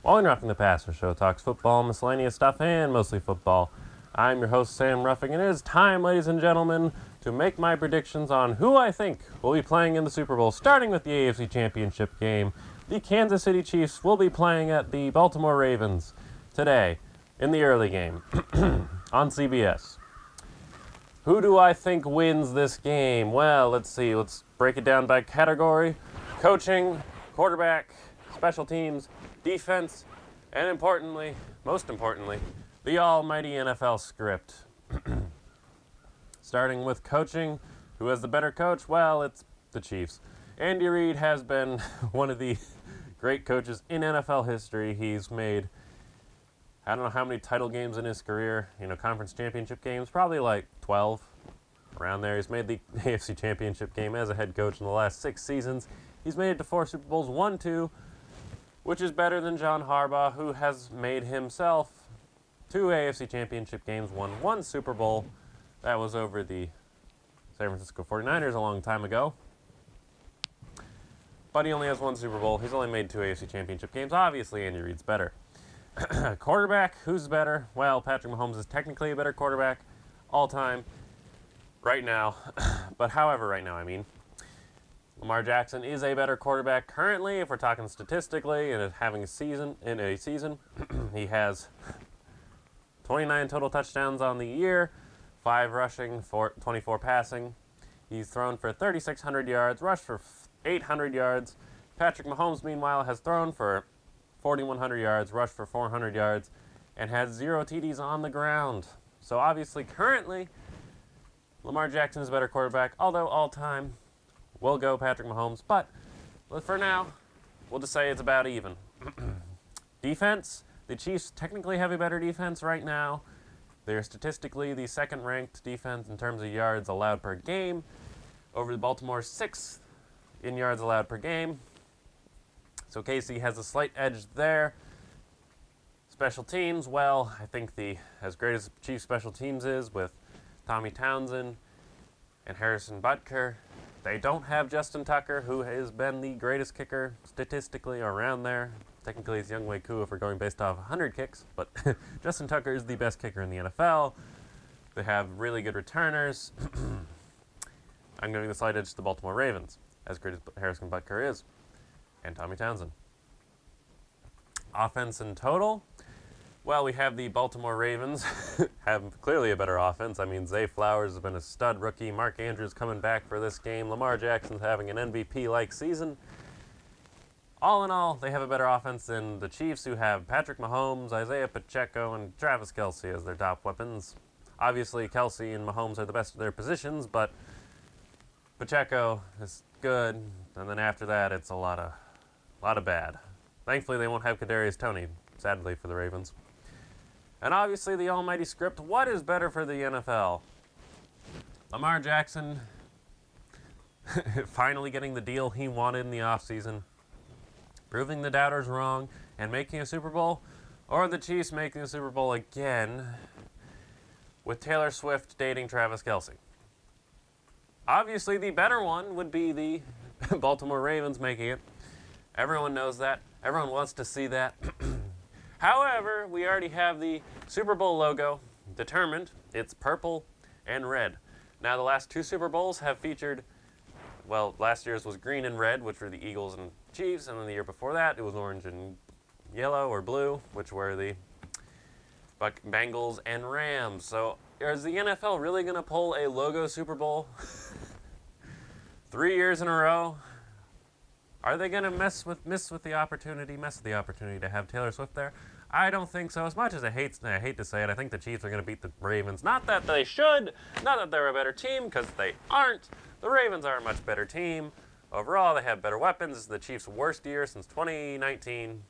While in Ruffing the Passer show talks football, miscellaneous stuff, and mostly football. I'm your host, Sam Ruffing, and it is time, ladies and gentlemen, to make my predictions on who I think will be playing in the Super Bowl, starting with the AFC Championship game. The Kansas City Chiefs will be playing at the Baltimore Ravens today in the early game on CBS. Who do I think wins this game? Well, let's see. Let's break it down by category. Coaching, quarterback, special teams, defense, and importantly, most importantly, the almighty NFL script. Starting with coaching, who has the better coach? Well, it's the Chiefs. Andy Reid has been one of the great coaches in NFL history. He's made, I don't know how many title games in his career, conference championship games, probably like 12, around there. He's made the AFC Championship game as a head coach in the last 6 seasons. He's made it to 4 Super Bowls, 1, 2, which is better than John Harbaugh, who has made himself 2 AFC Championship games, won 1 Super Bowl. That was over the San Francisco 49ers a long time ago. But he only has 1 Super Bowl. He's only made 2 AFC Championship games. Obviously, Andy Reid's better. Quarterback, who's better? Well, Patrick Mahomes is technically a better quarterback all time right now. But however, right now, I mean. Lamar Jackson is a better quarterback currently, if we're talking statistically, and having a season. He has 29 total touchdowns on the year, 5 rushing, 24 passing. He's thrown for 3,600 yards, rushed for 800 yards. Patrick Mahomes, meanwhile, has thrown for 4,100 yards, rushed for 400 yards, and has 0 TDs on the ground. So obviously, currently, Lamar Jackson is a better quarterback, although all time, we'll go Patrick Mahomes. But for now, we'll just say it's about even. Defense, the Chiefs technically have a better defense right now. They're statistically the second-ranked defense in terms of yards allowed per game, over the Baltimore 6th in yards allowed per game. So KC has a slight edge there. Special teams, well, I think as great as Chiefs special teams is with Tommy Townsend and Harrison Butker, they don't have Justin Tucker, who has been the greatest kicker statistically around there. Technically, it's Younghoe Koo if we're going based off 100 kicks, but Justin Tucker is the best kicker in the NFL. They have really good returners. I'm giving the slight edge to the Baltimore Ravens, as great as Harrison Butker is, and Tommy Townsend. Offense in total, well, we have the Baltimore Ravens have clearly a better offense. I mean, Zay Flowers has been a stud rookie. Mark Andrews coming back for this game. Lamar Jackson's having an MVP-like season. All in all, they have a better offense than the Chiefs, who have Patrick Mahomes, Isaiah Pacheco, and Travis Kelce as their top weapons. Obviously, Kelce and Mahomes are the best of their positions, but Pacheco is good, and then after that, it's a lot of bad. Thankfully, they won't have Kadarius Toney, sadly for the Ravens. And obviously, the almighty script, what is better for the NFL? Lamar Jackson finally getting the deal he wanted in the offseason, proving the doubters wrong, and making a Super Bowl, or the Chiefs making a Super Bowl again with Taylor Swift dating Travis Kelce. Obviously, the better one would be the Baltimore Ravens making it. Everyone knows that. Everyone wants to see that. However, we already have the Super Bowl logo determined. It's purple and red. Now, the last 2 Super Bowls have featured, well, last year's was green and red, which were the Eagles and Chiefs, and then the year before that, it was orange and yellow or blue, which were the Bengals and Rams. So, is the NFL really going to pull a logo Super Bowl 3 years in a row? Are they going to miss with the opportunity to have Taylor Swift there? I don't think so. As much as I hate to say it, I think the Chiefs are going to beat the Ravens. Not that they should, not that they're a better team, because they aren't. The Ravens are a much better team. Overall, they have better weapons. This is the Chiefs' worst year since 2018.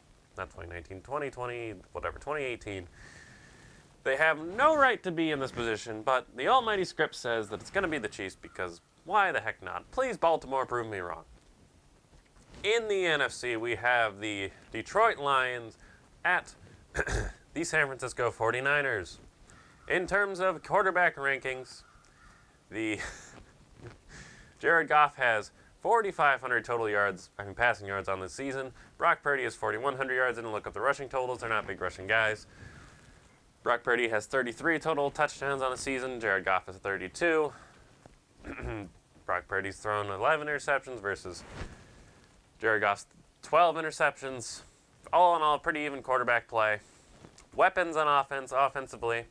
They have no right to be in this position, but the almighty script says that it's going to be the Chiefs because why the heck not? Please, Baltimore, prove me wrong. In the NFC, we have the Detroit Lions at the San Francisco 49ers. In terms of quarterback rankings, the Jared Goff has 4,500 total yards, passing yards on this season. Brock Purdy has 4,100 yards. Didn't look up the rushing totals. They're not big rushing guys. Brock Purdy has 33 total touchdowns on the season. Jared Goff has 32. Brock Purdy's thrown 11 interceptions versus Jared Goff's 12 interceptions. All in all, pretty even quarterback play. Weapons on offense, offensively.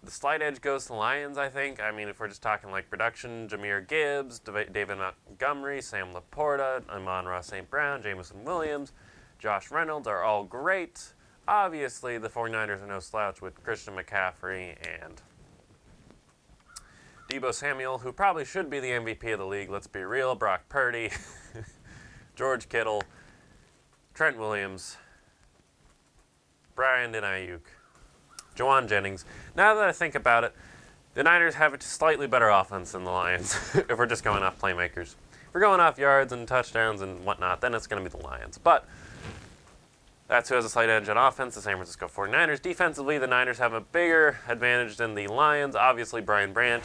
The slight edge goes to the Lions, I think. I mean, if we're just talking like production, Jahmyr Gibbs, David Montgomery, Sam Laporta, Amon-Ra St. Brown, Jameson Williams, Josh Reynolds are all great. Obviously, the 49ers are no slouch with Christian McCaffrey and Deebo Samuel, who probably should be the MVP of the league. Let's be real. Brock Purdy, George Kittle, Trent Williams, Brandon Ayuk, Juwan Jennings. Now that I think about it, the Niners have a slightly better offense than the Lions, if we're just going off playmakers. If we're going off yards and touchdowns and whatnot, then it's going to be the Lions. But that's who has a slight edge on offense, the San Francisco 49ers. Defensively, the Niners have a bigger advantage than the Lions. Obviously, Brian Branch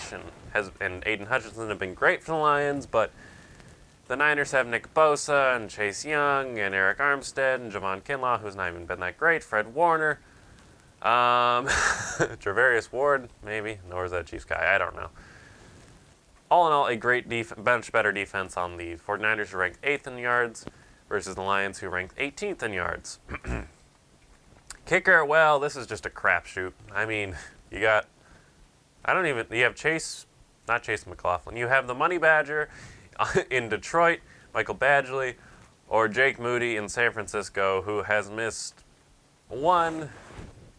and Aiden Hutchinson have been great for the Lions, but the Niners have Nick Bosa and Chase Young and Eric Armstead and Javon Kinlaw, who's not even been that great, Fred Warner. Travarius Ward, maybe. Nor is that Chiefs guy. I don't know. All in all, a great much better defense on the 49ers, who ranked 8th in yards, versus the Lions, who ranked 18th in yards. Kicker, well, this is just a crapshoot. I mean, you have not Chase McLaughlin. You have the Money Badger in Detroit, Michael Badgley, or Jake Moody in San Francisco, who has missed one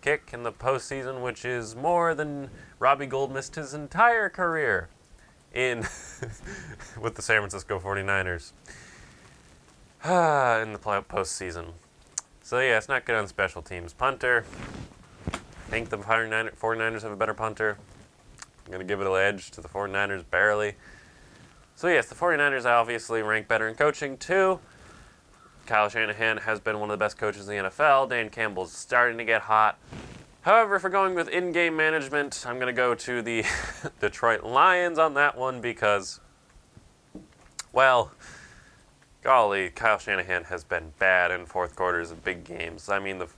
kick in the postseason, which is more than Robbie Gould missed his entire career with the San Francisco 49ers in the postseason. So yeah, it's not good on special teams. Punter, I think the 49ers have a better punter. I'm going to give it an edge to the 49ers barely. So yes, the 49ers obviously rank better in coaching too. Kyle Shanahan has been one of the best coaches in the NFL. Dan Campbell's starting to get hot. However, if we're going with in-game management, I'm going to go to the Detroit Lions on that one because, well, golly, Kyle Shanahan has been bad in fourth quarters of big games. I mean, the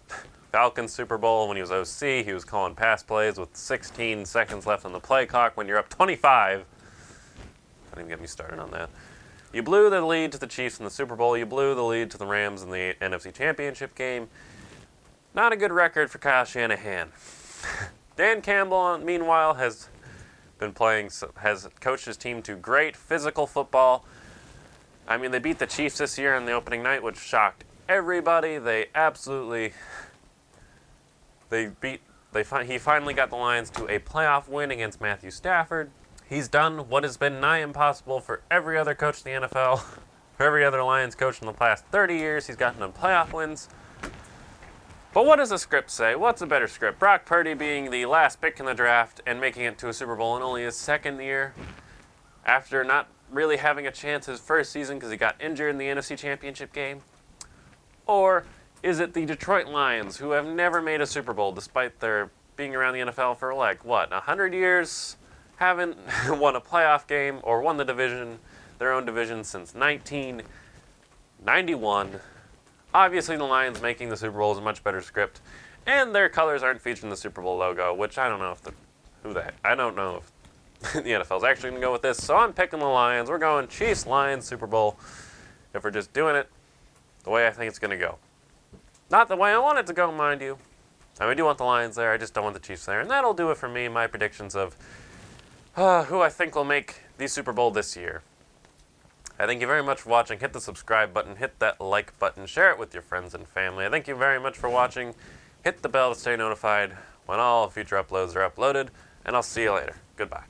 Falcons Super Bowl, when he was OC, he was calling pass plays with 16 seconds left on the play clock when you're up 25. Don't even get me started on that. You blew the lead to the Chiefs in the Super Bowl. You blew the lead to the Rams in the NFC Championship game. Not a good record for Kyle Shanahan. Dan Campbell, meanwhile, has coached his team to great physical football. I mean, they beat the Chiefs this year on the opening night, which shocked everybody. He finally got the Lions to a playoff win against Matthew Stafford. He's done what has been nigh impossible for every other coach in the NFL, for every other Lions coach in the past 30 years. He's gotten them playoff wins. But what does the script say? What's a better script? Brock Purdy being the last pick in the draft and making it to a Super Bowl in only his second year after not really having a chance his first season because he got injured in the NFC Championship game? Or is it the Detroit Lions, who have never made a Super Bowl despite their being around the NFL for 100 years? Haven't won a playoff game or won their own division since 1991. Obviously, the Lions making the Super Bowl is a much better script, and their colors aren't featured in the Super Bowl logo, which I don't know if the NFL is actually going to go with this. So I'm picking the Lions. We're going Chiefs-Lions Super Bowl if we're just doing it the way I think it's going to go. Not the way I want it to go, mind you. I do want the Lions there. I just don't want the Chiefs there. And that'll do it for me, my predictions of who I think will make the Super Bowl this year. I thank you very much for watching. Hit the subscribe button. Hit that like button. Share it with your friends and family. I thank you very much for watching. Hit the bell to stay notified when all future uploads are uploaded. And I'll see you later. Goodbye.